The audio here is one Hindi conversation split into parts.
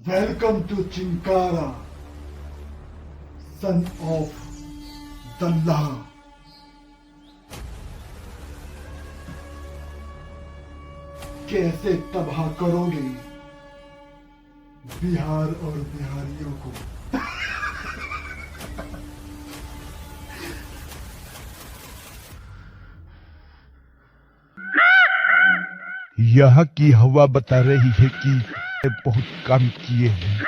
Welcome to Chinkara, son of Dalla. कैसे तबाह करोगे बिहार और बिहारियों को। यहाँ की हवा बता रही है कि बहुत काम किए हैं,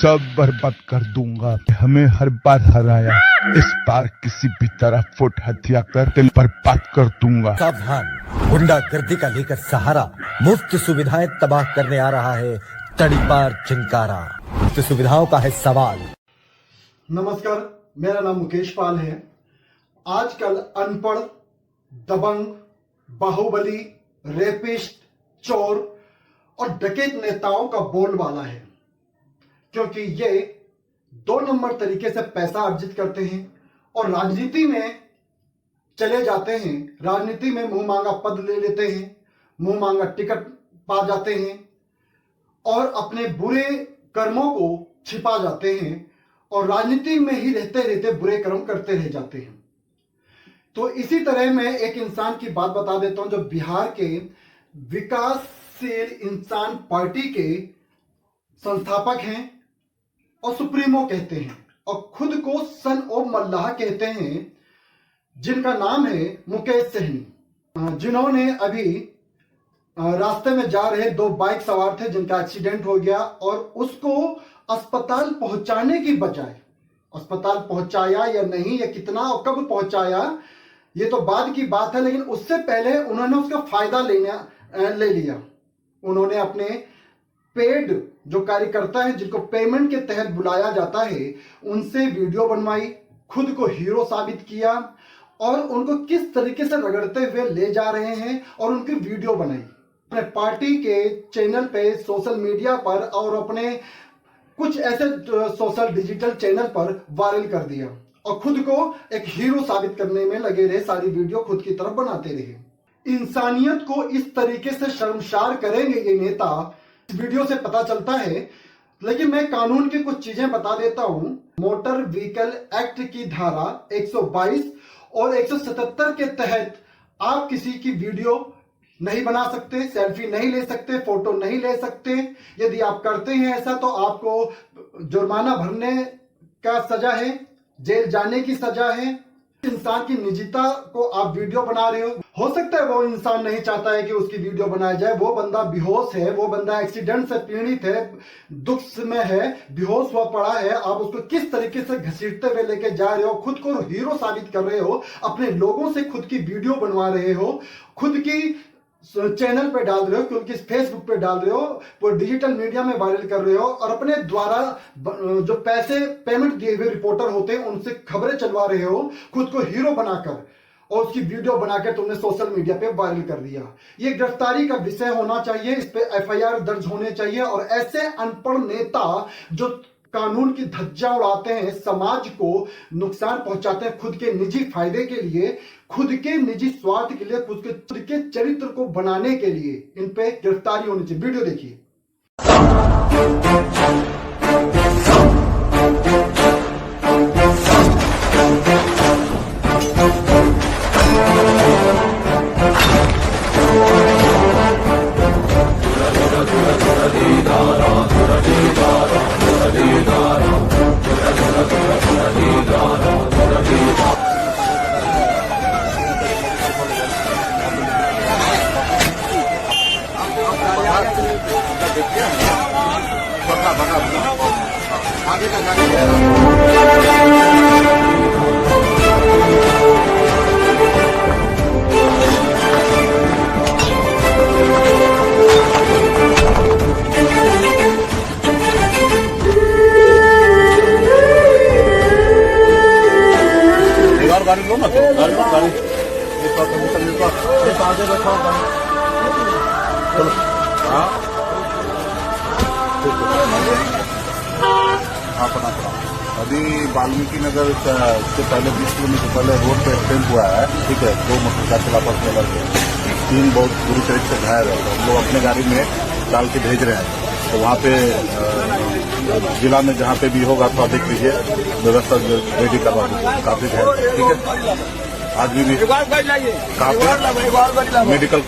सब बर्बाद कर दूंगा। हमें हर बार हराया, इस बार किसी भी तरह फुट हत्या कर दिल बर्बाद कर दूंगा। सावधान, गुंडागर्दी का लेकर सहारा मुफ्त सुविधाएं तबाह करने आ रहा है तड़ीपार चिंकारा। मुफ्त सुविधाओं का है सवाल। नमस्कार, मेरा नाम मुकेश पाल है। आजकल अनपढ़, दबंग, बाहुबली, रेपिस्ट, चोर और डकैत नेताओं का बोलबाला है, क्योंकि ये 2 नंबर तरीके से पैसा अर्जित करते हैं और राजनीति में चले जाते हैं। राजनीति में मुंह मांगा पद ले लेते हैं, मुंह मांगा टिकट पा जाते हैं और अपने बुरे कर्मों को छिपा जाते हैं और राजनीति में ही रहते रहते बुरे कर्म करते रह जाते हैं। तो इसी तरह मैं एक इंसान की बात बता देता हूं जो बिहार के विकासशील इंसान पार्टी के संस्थापक हैं और सुप्रीमो कहते हैं और खुद को सन ऑफ मल्लाह कहते हैं, जिनका नाम है मुकेश सहनी, जिन्होंने अभी रास्ते में जा रहे 2 बाइक सवार थे जिनका एक्सीडेंट हो गया और उसको अस्पताल पहुंचाने की बजाय, अस्पताल पहुंचाया या नहीं या कितना और कब पहुंचाया ये तो बाद की बात है, लेकिन उससे पहले उन्होंने उसका फायदा ले लिया। उन्होंने अपने पेड जो कार्यकर्ता है जिनको पेमेंट के तहत बुलाया जाता है उनसे वीडियो बनवाई, खुद को हीरो साबित किया और उनको किस तरीके से रगड़ते हुए ले जा रहे हैं और उनकी वीडियो बनाई, अपने पार्टी के चैनल पे, सोशल मीडिया पर और अपने कुछ ऐसे सोशल डिजिटल चैनल पर वायरल कर दिया और खुद को एक हीरो साबित करने में लगे रहे। सारी वीडियो खुद की तरफ बनाते रहे। इंसानियत को इस तरीके से शर्मसार करेंगे ये नेता, इस वीडियो से पता चलता है। लेकिन मैं कानून की कुछ चीजें बता देता हूं। मोटर व्हीकल एक्ट की धारा 122 और 177 के तहत आप किसी की वीडियो नहीं बना सकते, सेल्फी नहीं ले सकते, फोटो नहीं ले सकते। यदि आप करते हैं ऐसा तो आपको जुर्माना भरने का सजा है, जेल जाने की सजा है। इंसान की निजता को आप वीडियो बना रहे हो सकता है वो इंसान नहीं चाहता है कि उसकी वीडियो बनाई जाए, वो बंदा बेहोश है, वो बंदा एक्सीडेंट से पीड़ित है, दुख में है, बेहोश हुआ पड़ा है। आप उसको किस तरीके से घसीटते हुए लेके जा रहे हो, खुद को हीरो साबित कर रहे हो, अपने लोगों से खुद की वीडियो बनवा रहे हो, खुद की चैनल पे डाल रहे हो, क्योंकि फेसबुक पे डाल रहे हो, वो डिजिटल मीडिया में वायरल कर रहे हो और अपने द्वारा जो पैसे पेमेंट दिए हुए रिपोर्टर होते हैं उनसे खबरें चलवा रहे हो, खुद को हीरो बनाकर और उसकी वीडियो बनाकर तुमने सोशल मीडिया पे वायरल कर दिया। ये गिरफ्तारी का विषय होना चाहिए, इस पे एफआईआर दर्ज होने चाहिए और ऐसे अनपढ़ नेता जो कानून की धज्जियां उड़ाते हैं, समाज को नुकसान पहुंचाते हैं खुद के निजी फायदे के लिए, खुद के निजी स्वार्थ के लिए, खुद के चरित्र को बनाने के लिए, इन पे गिरफ्तारी होनी चाहिए। वीडियो देखिए। गाड़ी लो ना, गाड़ी इस आगे बैठा चलो। हाँ अपना अभी वाल्मीकि नगर से पहले 20 किलोमीटर पहले रोड पे एक्सीडेंट हुआ है, ठीक है। 2 मोटरसाइकिल आपस में लड़के, 3 बहुत बुरी तरीके से घायल है। हम लोग अपने गाड़ी में डाल के भेज रहे हैं। तो वहाँ पे जिला में जहाँ पे भी होगा तो देख लीजिए, व्यवस्था रेडी करवा दीजिए। काफी है, ठीक है। आज भी काफी मेडिकल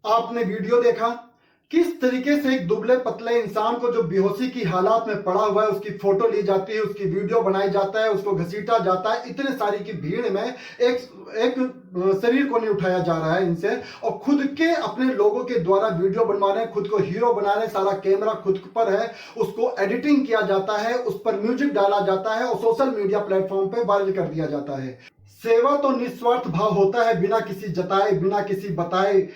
आपने वीडियो देखा किस तरीके से एक दुबले पतले इंसान को जो बेहोशी की हालात में पड़ा हुआ है उसकी फोटो ली जाती है, उसकी वीडियो बनाई जाता है, उसको घसीटा जाता है। इतने सारी की भीड़ में एक शरीर को नहीं उठाया जा रहा है इनसे, और खुद के अपने लोगों के द्वारा वीडियो बनवा रहे हैं, खुद को हीरो बना रहे हैं। सारा कैमरा खुद पर है, उसको एडिटिंग किया जाता है, उस पर म्यूजिक डाला जाता है और सोशल मीडिया प्लेटफॉर्म पे वायरल कर दिया जाता है। सेवा तो निस्वार्थ भाव होता है, बिना किसी जताए बिना किसी बताए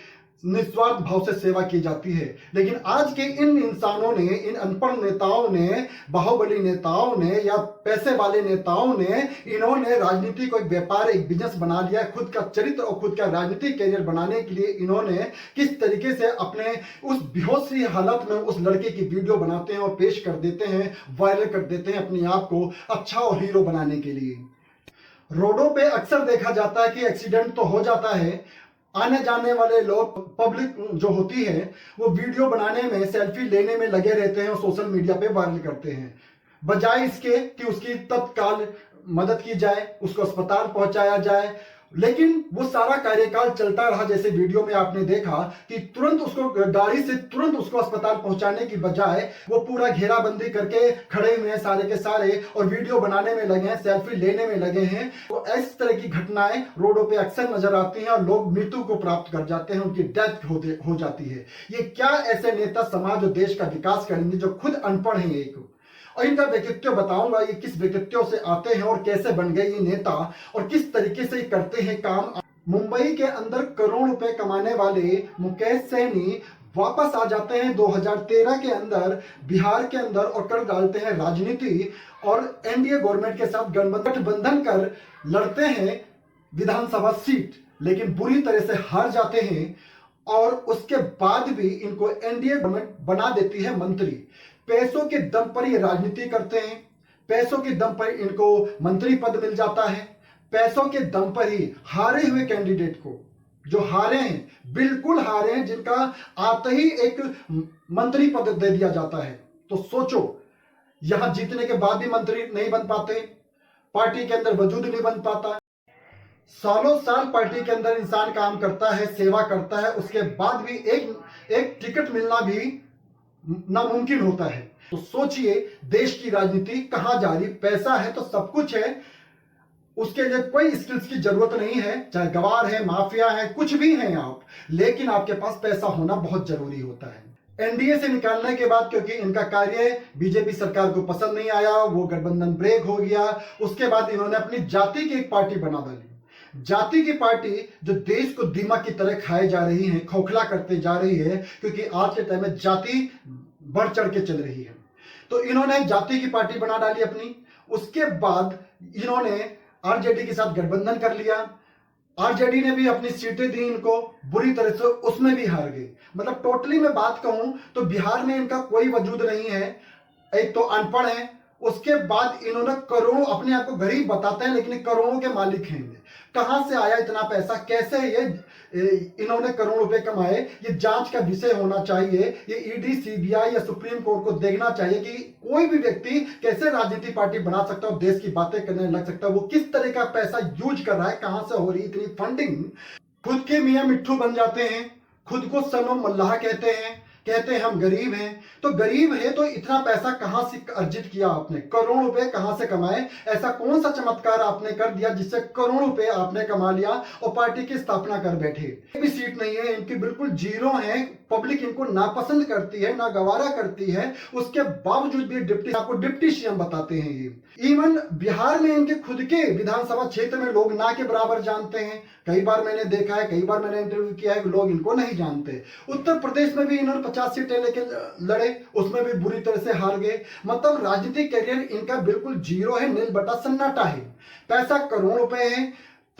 निस्वार्थ भाव से सेवा की जाती है। लेकिन आज के इन इंसानों ने, इन अनपढ़ नेताओं ने, बाहुबली नेताओं ने या पैसे वाले नेताओं ने, इन्होंने राजनीति को एक व्यापार, एक बिजनेस बना लिया। खुद का चरित्र और खुद का राजनीतिक कैरियर बनाने के लिए इन्होंने किस तरीके से अपने उस बेहोशी हालत में उस लड़के की वीडियो बनाते हैं और पेश कर देते हैं, वायरल कर देते हैं अपने आप को अच्छा और हीरो बनाने के लिए। रोडों पे अक्सर देखा जाता है कि एक्सीडेंट तो हो जाता है, आने जाने वाले लोग, पब्लिक जो होती है वो वीडियो बनाने में, सेल्फी लेने में लगे रहते हैं और सोशल मीडिया पे वायरल करते हैं, बजाय इसके कि उसकी तत्काल मदद की जाए, उसको अस्पताल पहुंचाया जाए। लेकिन वो सारा कार्यकाल चलता रहा, जैसे वीडियो में आपने देखा कि तुरंत उसको गाड़ी से तुरंत उसको अस्पताल पहुंचाने की बजाय वो पूरा घेराबंदी करके खड़े हुए हैं सारे के सारे और वीडियो बनाने में लगे हैं, सेल्फी लेने में लगे हैं। तो इस तरह की घटनाएं रोडों पे अक्सर नजर आती हैं और लोग मृत्यु को प्राप्त कर जाते हैं, उनकी डेथ हो जाती है। ये क्या ऐसे नेता समाज और देश का विकास करेंगे जो खुद अनपढ़ हैं? एक और इनका व्यक्तित्व बताऊंगा, ये किस व्यक्तित्व से आते हैं और कैसे बन गए ये नेता और किस तरीके से करते हैं काम। मुंबई के अंदर करोड़ रुपए कमाने वाले मुकेश सहनी वापस आ जाते हैं 2013 के अंदर बिहार के अंदर और कर डालते हैं राजनीति और एनडीए गवर्नमेंट के साथ गठबंधन कर लड़ते हैं विधानसभा सीट, लेकिन बुरी तरह से हार जाते हैं और उसके बाद भी इनको एनडीए गवर्नमेंट बना देती है मंत्री। पैसों के दम पर ये राजनीति करते हैं, पैसों के दम पर इनको मंत्री पद मिल जाता है, पैसों के दम पर ही हारे हुए कैंडिडेट को, जो हारे हैं, बिल्कुल हारे हैं, जिनका आते ही एक मंत्री पद दे दिया जाता है। तो सोचो, यहां जीतने के बाद भी मंत्री नहीं बन पाते, पार्टी के अंदर वजूद नहीं बन पाता, सालों साल पार्टी के अंदर इंसान काम करता है, सेवा करता है, उसके बाद भी एक टिकट मिलना भी नामुमकिन होता है। तो सोचिए देश की राजनीति कहां जा रही। पैसा है तो सब कुछ है, उसके लिए कोई स्किल्स की जरूरत नहीं है, चाहे गवार है, माफिया है, कुछ भी है आप, लेकिन आपके पास पैसा होना बहुत जरूरी होता है। एनडीए से निकालने के बाद क्योंकि इनका कार्य बीजेपी सरकार को पसंद नहीं आया, वो गठबंधन ब्रेक हो गया, उसके बाद इन्होंने अपनी जाति की एक पार्टी बना डाली। जाति की पार्टी जो देश को दीमक की तरह खाए जा रही है, खोखला करते जा रही है, क्योंकि आज के टाइम में जाति बढ़ चढ़ के चल रही है। तो इन्होंने जाति की पार्टी बना डाली अपनी। उसके बाद इन्होंने आरजेडी के साथ गठबंधन कर लिया, आरजेडी ने भी अपनी सीटें दी इनको, बुरी तरह से उसमें भी हार गई। मतलब टोटली मैं बात कहूं तो बिहार में इनका कोई वजूद नहीं है, एक तो अनपढ़ है, उसके बाद इन्होंने करोड़ों, अपने आप को गरीब बताते हैं लेकिन करोड़ों के मालिक हैं। कहां से आया इतना पैसा, कैसे ये इन्होंने करोड़ रुपए कमाए, ये जांच का विषय होना चाहिए। ये ईडी, सीबीआई या सुप्रीम कोर्ट को देखना चाहिए कि कोई भी व्यक्ति कैसे राजनीतिक पार्टी बना सकता है और देश की बातें करने लग सकता है, वो किस तरह का पैसा यूज कर रहा है, कहां से हो रही इतनी फंडिंग। खुद के मियां मिट्ठू बन जाते हैं, खुद को सनो मल्लाह कहते हैं हम गरीब हैं। तो गरीब है तो इतना पैसा कहां से अर्जित किया आपने, करोड़ रुपए कहां से कमाए? ऐसा कौन सा चमत्कार आपने कर दिया जिससे करोड़ रुपए आपने कमा लिया और पार्टी की स्थापना कर बैठे? एक भी सीट नहीं है इनकी, बिल्कुल जीरो है। पब्लिक इनको नापसंद करती है, ना गवारा करती है, उसके बावजूद भी आपको डिप्टी सीएम बताते हैं ये। इवन बिहार में इनके खुद के विधानसभा क्षेत्र में लोग ना के बराबर जानते हैं। कई बार मैंने देखा है, कई बार मैंने इंटरव्यू किया है, लोग इनको नहीं जानते। उत्तर प्रदेश में भी इन्होंने 50 सीटें लेके लड़े, उसमें भी बुरी तरह से हार गए। मतलब राजनीतिक कैरियर इनका बिल्कुल जीरो है, नील बटा सन्नाटा है। पैसा करोड़ रुपए है,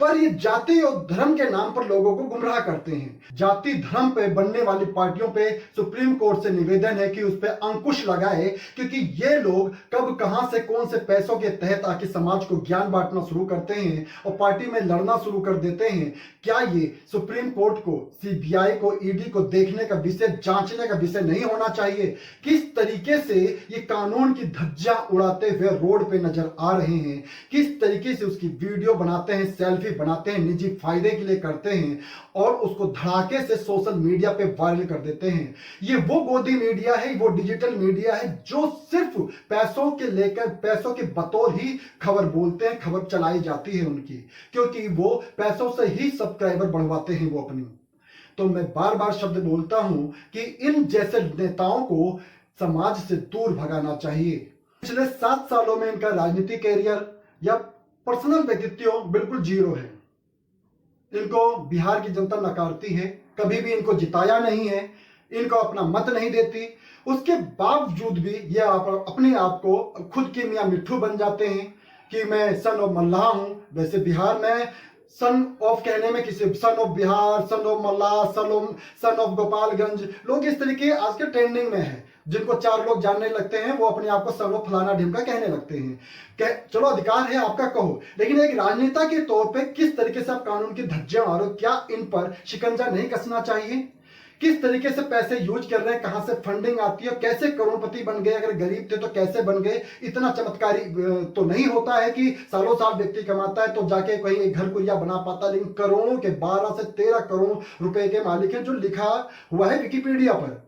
पर ये जाति और धर्म के नाम पर लोगों को गुमराह करते हैं। जाति धर्म पे बनने वाली पार्टियों पे सुप्रीम कोर्ट से निवेदन है कि उस पे अंकुश लगाए, क्योंकि ये लोग कब कहां से कौन से पैसों के तहत आके समाज को ज्ञान बांटना शुरू करते हैं और पार्टी में लड़ना शुरू कर देते हैं। क्या ये सुप्रीम कोर्ट को, सीबीआई को, ईडी को देखने का विषय, जांचने का विषय नहीं होना चाहिए? किस तरीके से ये कानून की धज्जियां उड़ाते हुए रोड पे नजर आ रहे हैं, किस तरीके से उसकी वीडियो बनाते हैं, सेल्फी बनाते हैं, निजी फायदे के लिए करते हैं और उसको धड़ाके से सोशल मीडिया पे वायरल कर देते हैं। ये वो गोदी मीडिया है, वो डिजिटल मीडिया है जो सिर्फ पैसों के लेकर, पैसों के बतौर ही खबर बोलते हैं, खबर चलाई जाती है उनकी, क्योंकि वो पैसों से ही सब्सक्राइबर बढ़वाते हैं वो अपनी। तो मैं बार बार शब्द बोलता हूं कि इन जैसे नेताओं को समाज से दूर भगाना चाहिए। पिछले 7 सालों में इनका राजनीतिक कैरियर या पर्सनल व्यक्तित्व बिल्कुल जीरो है। इनको बिहार की जनता नकारती है, कभी भी इनको जिताया नहीं है, इनको अपना मत नहीं देती। उसके बावजूद भी ये अपने आप को खुद के मियां मिट्ठू बन जाते हैं कि मैं सन ऑफ मल्लाह हूं। वैसे बिहार में सन ऑफ कहने में किसी, son of Bihar, son of Mallah, son of Gopalganj, लोग इस तरीके आज के ट्रेंडिंग में है। जिनको 4 लोग जानने लगते हैं वो अपने आप को सन ऑफ फलाना ढिमका कहने लगते हैं। चलो अधिकार है आपका, कहो, लेकिन एक राजनेता के तौर पे किस तरीके से आप कानून की धज्जियां मारो, क्या इन पर शिकंजा नहीं कसना चाहिए? किस तरीके से पैसे यूज कर रहे हैं, कहां से फंडिंग आती है, कैसे करोड़पति बन गए, अगर गरीब थे तो कैसे बन गए? इतना चमत्कारी तो नहीं होता है कि सालों साल व्यक्ति कमाता है तो जाके कहीं एक घर कुरिया बना पाता, लेकिन करोड़ों के 12 से 13 करोड़ रुपए के मालिक हैं, जो लिखा हुआ है विकिपीडिया पर।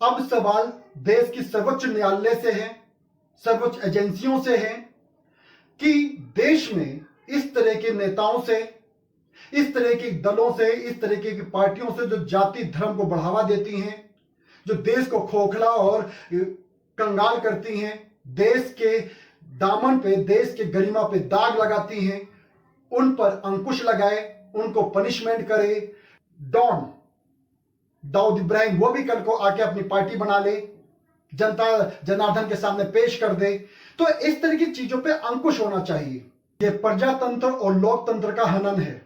अब सवाल देश की सर्वोच्च न्यायालय से है, सर्वोच्च एजेंसियों से है कि देश में इस तरह के नेताओं से, इस तरह के दलों से, इस तरह की पार्टियों से जो जाति धर्म को बढ़ावा देती हैं, जो देश को खोखला और कंगाल करती हैं, देश के दामन पे, देश के गरिमा पे दाग लगाती हैं, उन पर अंकुश लगाए, उनको पनिशमेंट करे। डॉन दाऊद इब्राहिम वो भी कल को आके अपनी पार्टी बना ले, जनता जनार्दन के सामने पेश कर दे। तो इस तरह की चीजों पे अंकुश होना चाहिए। ये प्रजातंत्र और लोकतंत्र का हनन है,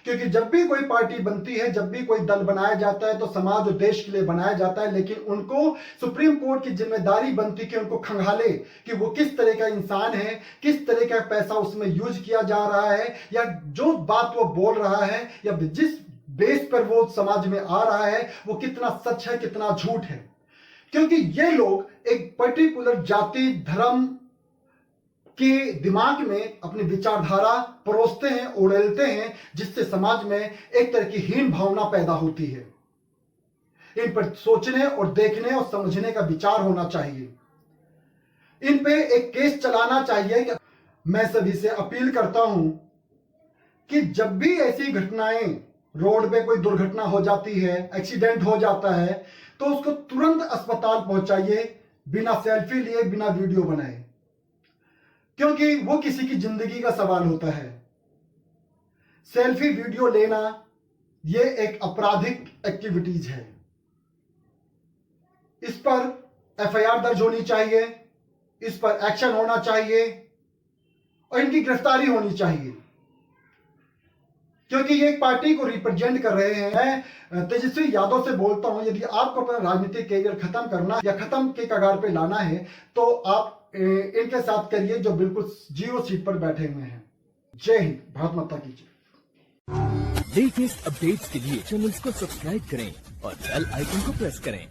क्योंकि जब भी कोई पार्टी बनती है, जब भी कोई दल बनाया जाता है तो समाज और देश के लिए बनाया जाता है, लेकिन उनको सुप्रीम कोर्ट की जिम्मेदारी बनती है कि उनको खंगाले कि वो किस तरह का इंसान है, किस तरह का पैसा उसमें यूज किया जा रहा है, या जो बात वो बोल रहा है या जिस बेस पर वो समाज में आ रहा है वो कितना सच है, कितना झूठ है। क्योंकि ये लोग एक पर्टिकुलर जाति धर्म के दिमाग में अपनी विचारधारा परोसते हैं, उड़ेलते हैं, जिससे समाज में एक तरह की हीन भावना पैदा होती है। इन पर सोचने और देखने और समझने का विचार होना चाहिए। इन पे एक केस चलाना चाहिए। मैं सभी से अपील करता हूं कि जब भी ऐसी घटनाएं, रोड पे कोई दुर्घटना हो जाती है, एक्सीडेंट हो जाता है, तो उसको तुरंत अस्पताल पहुंचाइए, बिना सेल्फी लिए, बिना वीडियो बनाए, क्योंकि वो किसी की जिंदगी का सवाल होता है। सेल्फी वीडियो लेना ये एक आपराधिक एक्टिविटीज है। इस पर एफआईआर दर्ज होनी चाहिए, इस पर एक्शन होना चाहिए और इनकी गिरफ्तारी होनी चाहिए, क्योंकि ये एक पार्टी को रिप्रेजेंट कर रहे हैं। मैं तेजस्वी यादव से बोलता हूं, यदि आपको अपना राजनीतिक कैरियर खत्म करना या खत्म के कगार पे लाना है तो आप इनके साथ करिए जो बिल्कुल 0 सीट पर बैठे हुए हैं। जय हिंद, भारत माता की जय। लेटेस्ट अपडेट्स के लिए चैनल को सब्सक्राइब करें और बेल आइकन को प्रेस करें।